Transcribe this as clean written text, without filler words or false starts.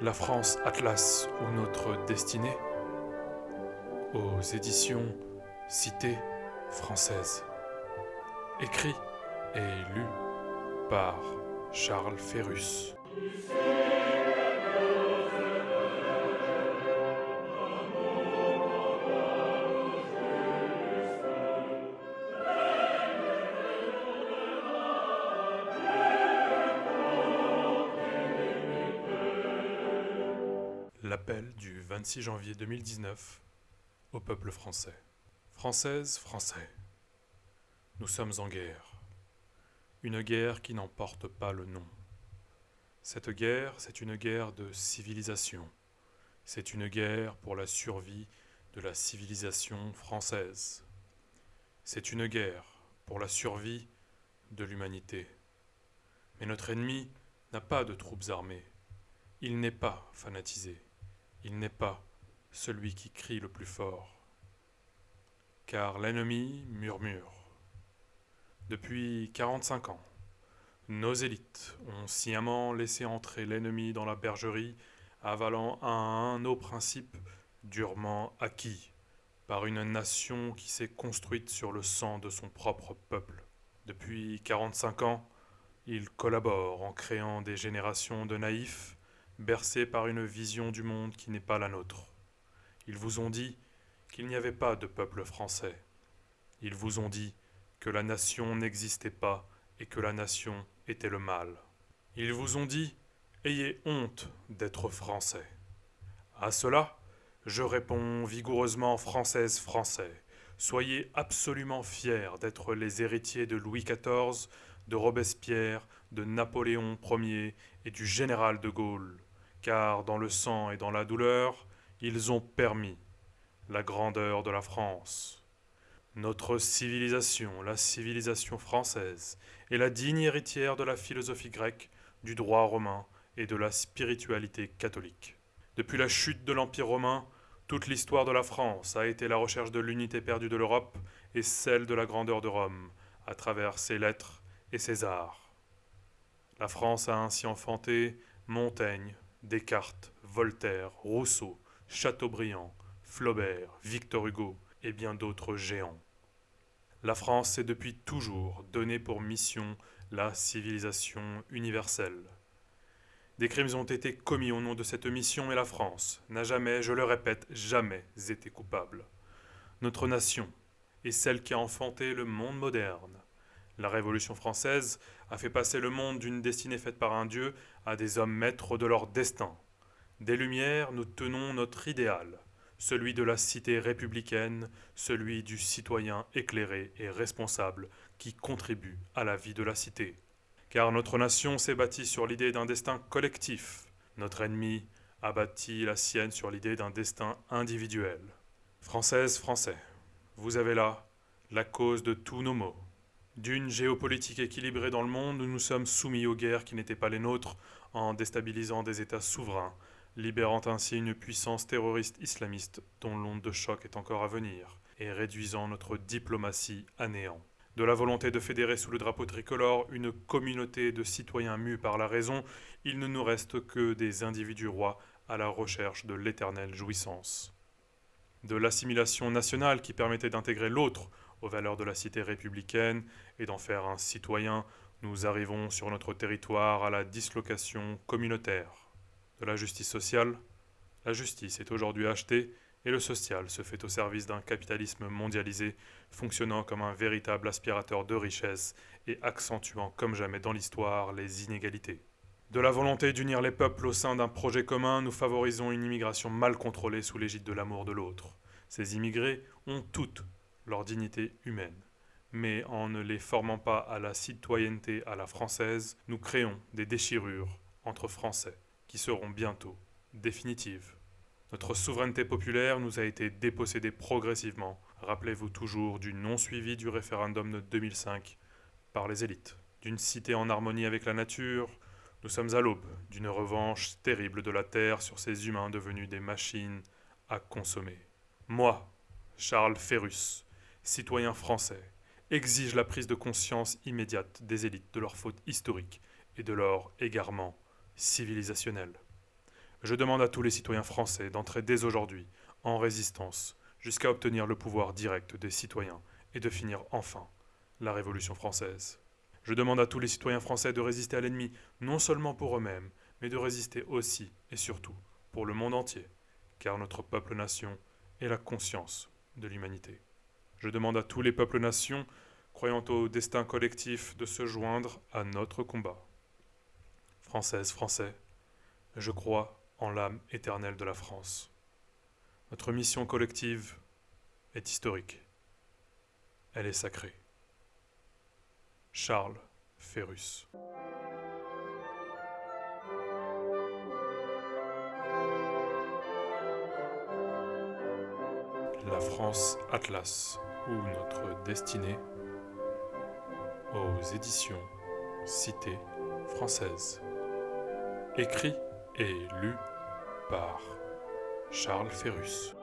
La France Atlas ou notre destinée aux éditions Cité française. Écrit et lu par Charles Ferrus. L'appel du 26 janvier 2019 au peuple français. Françaises, Français, nous sommes en guerre. Une guerre qui n'en porte pas le nom. Cette guerre, c'est une guerre de civilisation. C'est une guerre pour la survie de la civilisation française. C'est une guerre pour la survie de l'humanité. Mais notre ennemi n'a pas de troupes armées. Il n'est pas fanatisé. Il n'est pas celui qui crie le plus fort. Car l'ennemi murmure. Depuis 45 ans, nos élites ont sciemment laissé entrer l'ennemi dans la bergerie, avalant un à un nos principes durement acquis par une nation qui s'est construite sur le sang de son propre peuple. Depuis 45 ans, ils collaborent en créant des générations de naïfs, bercés par une vision du monde qui n'est pas la nôtre. Ils vous ont dit qu'il n'y avait pas de peuple français. Ils vous ont dit que la nation n'existait pas et que la nation était le mal. Ils vous ont dit « Ayez honte d'être français ». À cela, je réponds vigoureusement françaises, français. Soyez absolument fiers d'être les héritiers de Louis XIV, de Robespierre, de Napoléon Ier et du général de Gaulle, car dans le sang et dans la douleur, ils ont permis la grandeur de la France. Notre civilisation, la civilisation française, est la digne héritière de la philosophie grecque, du droit romain et de la spiritualité catholique. Depuis la chute de l'Empire romain, toute l'histoire de la France a été la recherche de l'unité perdue de l'Europe et celle de la grandeur de Rome, à travers ses lettres et ses arts. La France a ainsi enfanté Montaigne, Descartes, Voltaire, Rousseau, Chateaubriand, Flaubert, Victor Hugo et bien d'autres géants. La France s'est depuis toujours donné pour mission la civilisation universelle. Des crimes ont été commis au nom de cette mission et la France n'a jamais, je le répète, jamais été coupable. Notre nation est celle qui a enfanté le monde moderne. La Révolution française a fait passer le monde d'une destinée faite par un Dieu à des hommes maîtres de leur destin. Des Lumières, nous tenons notre idéal, celui de la cité républicaine, celui du citoyen éclairé et responsable qui contribue à la vie de la cité. Car notre nation s'est bâtie sur l'idée d'un destin collectif. Notre ennemi a bâti la sienne sur l'idée d'un destin individuel. Françaises, Français, vous avez là la cause de tous nos maux. D'une géopolitique équilibrée dans le monde, nous nous sommes soumis aux guerres qui n'étaient pas les nôtres en déstabilisant des États souverains, libérant ainsi une puissance terroriste islamiste dont l'onde de choc est encore à venir, et réduisant notre diplomatie à néant. De la volonté de fédérer sous le drapeau tricolore une communauté de citoyens mus par la raison, il ne nous reste que des individus rois à la recherche de l'éternelle jouissance. De l'assimilation nationale qui permettait d'intégrer l'autre aux valeurs de la cité républicaine et d'en faire un citoyen, nous arrivons sur notre territoire à la dislocation communautaire. De la justice sociale, la justice est aujourd'hui achetée et le social se fait au service d'un capitalisme mondialisé fonctionnant comme un véritable aspirateur de richesse et accentuant comme jamais dans l'histoire les inégalités. De la volonté d'unir les peuples au sein d'un projet commun, nous favorisons une immigration mal contrôlée sous l'égide de l'amour de l'autre. Ces immigrés ont toutes leur dignité humaine. Mais en ne les formant pas à la citoyenneté à la française, nous créons des déchirures entre Français qui seront bientôt définitives. Notre souveraineté populaire nous a été dépossédée progressivement. Rappelez-vous toujours du non-suivi du référendum de 2005 par les élites. D'une cité en harmonie avec la nature, nous sommes à l'aube d'une revanche terrible de la terre sur ces humains devenus des machines à consommer. Moi, Charles Ferrus, citoyen français, exige la prise de conscience immédiate des élites de leur faute historique et de leur égarement civilisationnel. Je demande à tous les citoyens français d'entrer dès aujourd'hui en résistance jusqu'à obtenir le pouvoir direct des citoyens et de finir enfin la Révolution française. Je demande à tous les citoyens français de résister à l'ennemi, non seulement pour eux-mêmes, mais de résister aussi et surtout pour le monde entier, car notre peuple-nation est la conscience de l'humanité. Je demande à tous les peuples-nations, croyant au destin collectif, de se joindre à notre combat. Françaises, Français, je crois en l'âme éternelle de la France. Notre mission collective est historique. Elle est sacrée. Charles Ferrus. La France Atlas, ou notre destinée, aux éditions Cité française. Écrit et lu par Charles Ferrus.